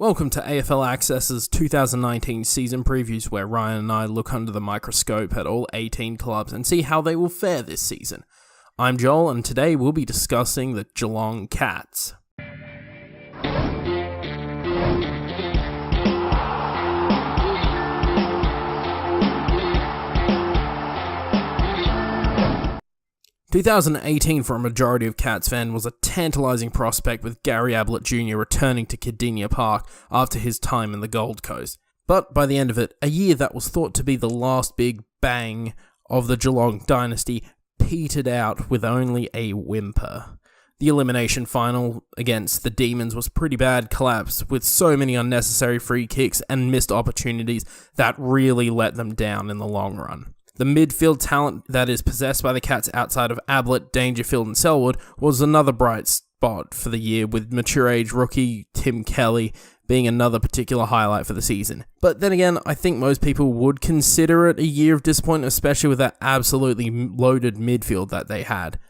Welcome to AFL Access's 2019 season previews, where Ryan and I look under the microscope at all 18 clubs and see how they will fare this season. I'm Joel, and today we'll be discussing the Geelong Cats. "2018 for a majority of Cats fans was a tantalising prospect, with Gary Ablett Jr. returning to Kardinia Park after his time in the Gold Coast. But by the end of it, a year that was thought to be the last big bang of the Geelong dynasty petered out with only a whimper. The elimination final against the Demons was pretty bad collapse, with so many unnecessary free kicks and missed opportunities that really let them down in the long run. The midfield talent that is possessed by the Cats outside of Ablett, Dangerfield and Selwood was another bright spot for the year, with mature-age rookie Tim Kelly being another particular highlight for the season. But then again, I think most people would consider it a year of disappointment, especially with that absolutely loaded midfield that they had.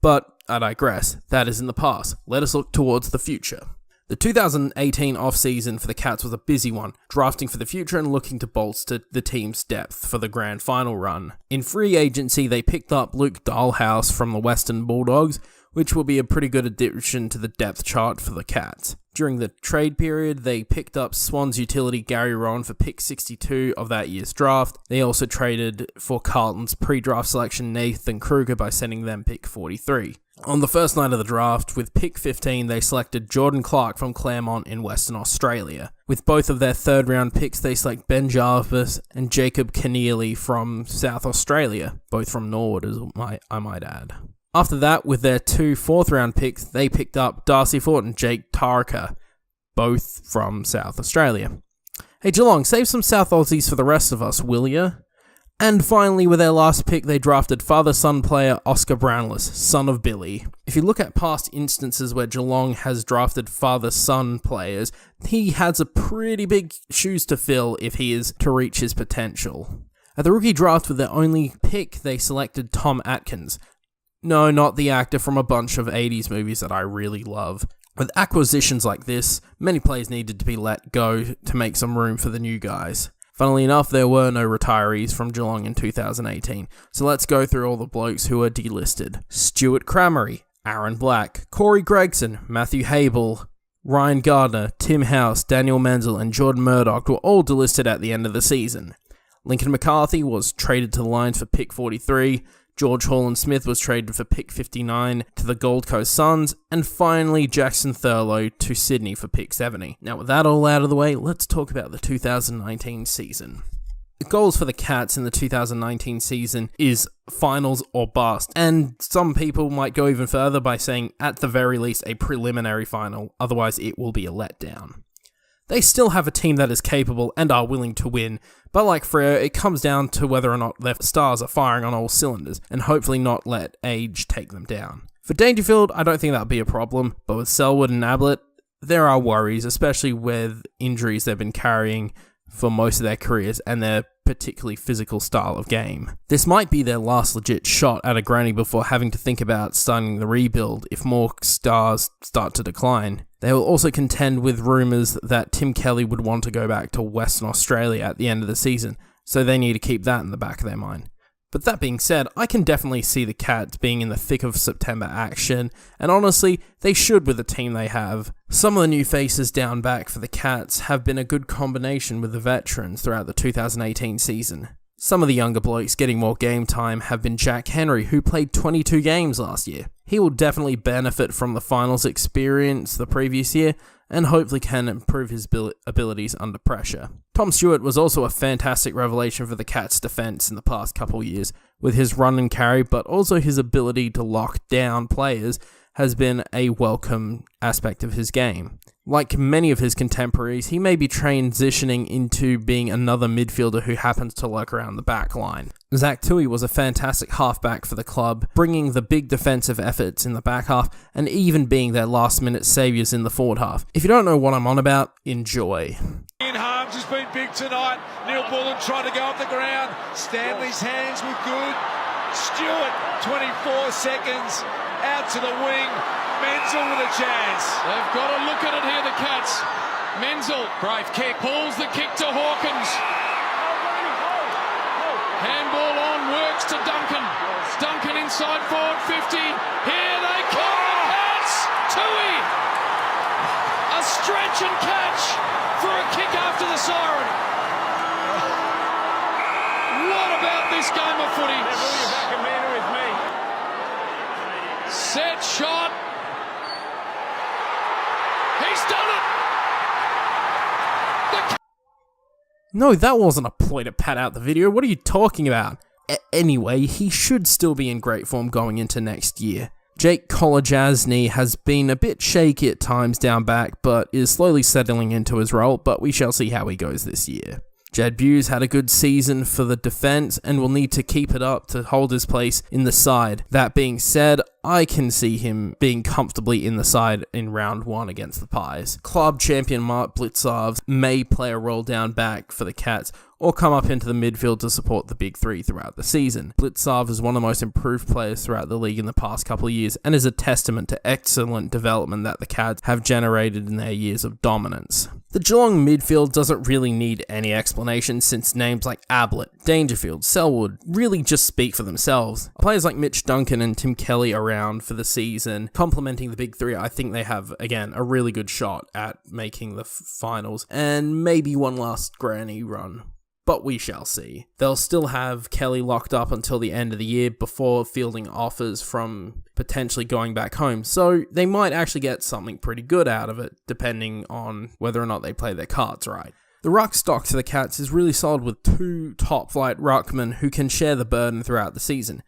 But I digress, that is in the past. Let us look towards the future. The 2018 off-season for the Cats was a busy one, drafting for the future and looking to bolster the team's depth for the grand final run. In free agency, they picked up Luke Dahlhaus from the Western Bulldogs, which will be a pretty good addition to the depth chart for the Cats. During the trade period, they picked up Swans utility Gary Rowan for pick 62 of that year's draft. They also traded for Carlton's pre-draft selection Nathan Kruger by sending them pick 43. On the first night of the draft, with pick 15, they selected Jordan Clark from Claremont in Western Australia. With both of their third-round picks, they select Ben Jarvis and Jacob Keneally from South Australia, both from Norwood, I might add. After that, with their two fourth-round picks, they picked up Darcy Fort and Jake Tarka, both from South Australia. Hey Geelong, save some South Aussies for the rest of us, will ya? And finally, with their last pick, they drafted father-son player Oscar Brownless, son of Billy. If you look at past instances where Geelong has drafted father-son players, he has a pretty big shoes to fill if he is to reach his potential. At the rookie draft, with their only pick, they selected Tom Atkins. No, not the actor from a bunch of 80s movies that I really love. With acquisitions like this, many players needed to be let go to make some room for the new guys. Funnily enough, there were no retirees from Geelong in 2018, so let's go through all the blokes who are delisted. Stuart Cramery, Aaron Black, Corey Gregson, Matthew Habel, Ryan Gardner, Tim House, Daniel Menzel and Jordan Murdoch were all delisted at the end of the season. Lincoln McCarthy was traded to the Lions for pick 43, George Holland-Smith was traded for pick 59 to the Gold Coast Suns, and finally Jackson Thurlow to Sydney for pick 70. Now with that all out of the way, let's talk about the 2019 season. The goals for the Cats in the 2019 season is finals or bust, and some people might go even further by saying at the very least a preliminary final, otherwise it will be a letdown. They still have a team that is capable and are willing to win, but like Freo, it comes down to whether or not their stars are firing on all cylinders, and hopefully not let age take them down. For Dangerfield, I don't think that would be a problem, but with Selwood and Ablett, there are worries, especially with injuries they've been carrying for most of their careers and their particularly physical style of game. This might be their last legit shot at a granny before having to think about starting the rebuild if more stars start to decline. They will also contend with rumours that Tim Kelly would want to go back to Western Australia at the end of the season, so they need to keep that in the back of their mind. But that being said, I can definitely see the Cats being in the thick of September action, and honestly, they should with the team they have. Some of the new faces down back for the Cats have been a good combination with the veterans throughout the 2018 season. Some of the younger blokes getting more game time have been Jack Henry, who played 22 games last year. He will definitely benefit from the finals experience the previous year, and hopefully can improve his abilities under pressure. Tom Stewart was also a fantastic revelation for the Cats' defence in the past couple years, with his run and carry, but also his ability to lock down players has been a welcome aspect of his game. Like many of his contemporaries, he may be transitioning into being another midfielder who happens to lurk around the back line. Zach Tui was a fantastic halfback for the club, bringing the big defensive efforts in the back half and even being their last-minute saviours in the forward half. If you don't know what I'm on about, enjoy. Ian Harms has been big tonight. Neil Bullen trying to go up the ground. Stanley's hands were good. Stewart, 24 seconds, out to the wing. Menzel with a chance. They've got to look at it here, the Cats. Menzel, brave kick, pulls the kick to Hawkins. Handball on, works to Duncan. Duncan inside forward 50. Here they come, the Cats. Tui. A stretch and catch for a kick after the siren. What about this game of footy? Set shot. He's done it. No, that wasn't a ploy to pad out the video. What are you talking about? Anyway, he should still be in great form going into next year. Jake Kolodjasny has been a bit shaky at times down back, but is slowly settling into his role, but we shall see how he goes this year. Jed Hughes had a good season for the defence and will need to keep it up to hold his place in the side. That being said, I can see him being comfortably in the side in round 1 against the Pies. Club champion Mark Blitzarves may play a role down back for the Cats or come up into the midfield to support the big three throughout the season. Blitzarves is one of the most improved players throughout the league in the past couple of years and is a testament to excellent development that the Cats have generated in their years of dominance. The Geelong midfield doesn't really need any explanation since names like Ablett, Dangerfield, Selwood really just speak for themselves. Players like Mitch Duncan and Tim Kelly around for the season, complementing the big three, I think they have, again, a really good shot at making the finals and maybe one last granny run. But we shall see. They'll still have Kelly locked up until the end of the year before fielding offers from potentially going back home, so they might actually get something pretty good out of it, depending on whether or not they play their cards right. The ruck stock for the Cats is really solid with 2 top-flight ruckmen who can share the burden throughout the season.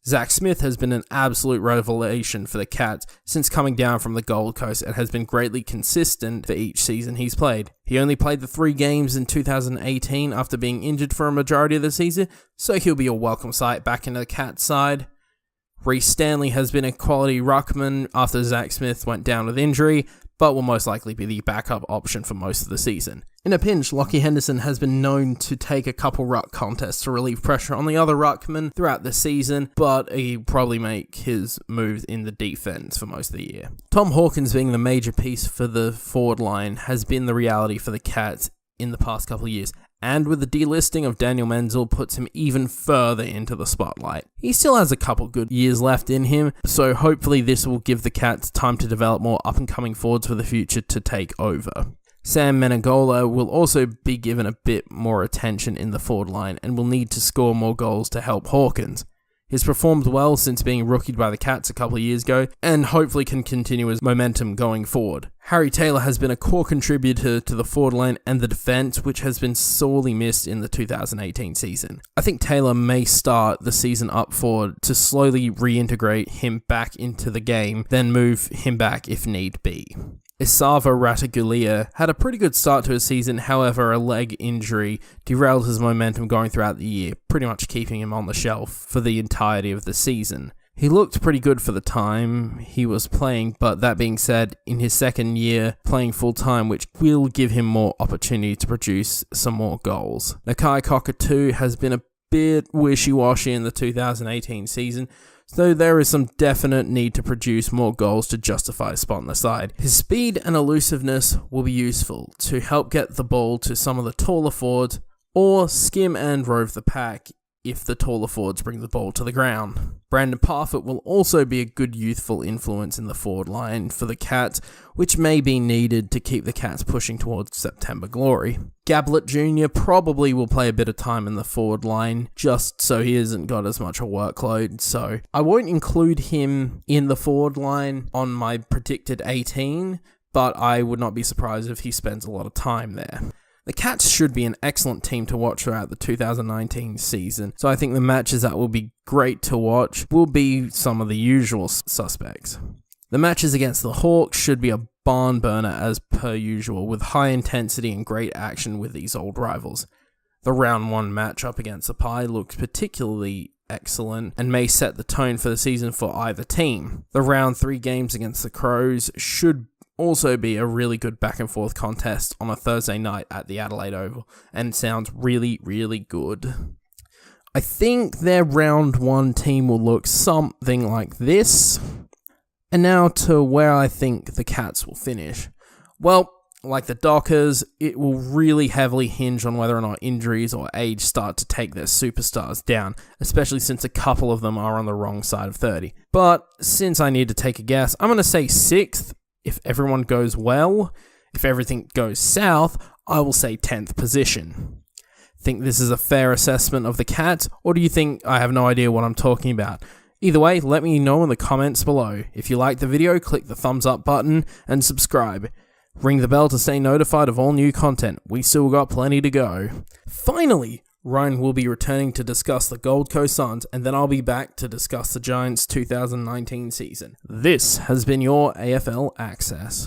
Zach Smith has been an absolute revelation for the Cats since coming down from the Gold Coast and has been greatly consistent for each season he's played. He only played the 3 games in 2018 after being injured for a majority of the season, so he'll be a welcome sight back into the Cats side. Reece Stanley has been a quality ruckman after Zach Smith went down with injury, but will most likely be the backup option for most of the season. In a pinch, Lockie Henderson has been known to take a couple ruck contests to relieve pressure on the other ruckmen throughout the season, but he'll probably make his moves in the defense for most of the year. Tom Hawkins being the major piece for the forward line has been the reality for the Cats in the past couple of years, and with the delisting of Daniel Menzel puts him even further into the spotlight. He still has a couple good years left in him, so hopefully this will give the Cats time to develop more up-and-coming forwards for the future to take over. Sam Menegola will also be given a bit more attention in the forward line and will need to score more goals to help Hawkins. He's performed well since being rookied by the Cats a couple of years ago, and hopefully can continue his momentum going forward. Harry Taylor has been a core contributor to the forward line and the defence, which has been sorely missed in the 2018 season. I think Taylor may start the season up forward to slowly reintegrate him back into the game, then move him back if need be. Isava Ratagulia had a pretty good start to his season, however a leg injury derailed his momentum going throughout the year, pretty much keeping him on the shelf for the entirety of the season. He looked pretty good for the time he was playing, but that being said, in his second year playing full-time, which will give him more opportunity to produce some more goals. Nakai Cockatoo has been a bit wishy-washy in the 2018 season, though there is some definite need to produce more goals to justify a spot on the side. His speed and elusiveness will be useful to help get the ball to some of the taller forwards, or skim and rove the pack if the taller forwards bring the ball to the ground. Brandon Parfitt will also be a good youthful influence in the forward line for the Cats, which may be needed to keep the Cats pushing towards September glory. Gablett Jr. probably will play a bit of time in the forward line, just so he hasn't got as much a workload, so I won't include him in the forward line on my predicted 18, but I would not be surprised if he spends a lot of time there. The Cats should be an excellent team to watch throughout the 2019 season, so I think the matches that will be great to watch will be some of the usual suspects. The matches against the Hawks should be a barn burner as per usual, with high intensity and great action with these old rivals. The round 1 matchup against the Pie looks particularly excellent and may set the tone for the season for either team. The round 3 games against the Crows should also be a really good back and forth contest on a Thursday night at the Adelaide Oval, and sounds really, really good. I think their round 1 team will look something like this. And now to where I think the Cats will finish. Well, like the Dockers, it will really heavily hinge on whether or not injuries or age start to take their superstars down, especially since a couple of them are on the wrong side of 30. But since I need to take a guess, I'm going to say 6th if everyone goes well. If everything goes south, I will say 10th position. Think this is a fair assessment of the Cats, or do you think I have no idea what I'm talking about? Either way, let me know in the comments below. If you liked the video, click the thumbs up button and subscribe. Ring the bell to stay notified of all new content. We still got plenty to go. Finally, Ryan will be returning to discuss the Gold Coast Suns, and then I'll be back to discuss the Giants' 2019 season. This has been your AFL Access.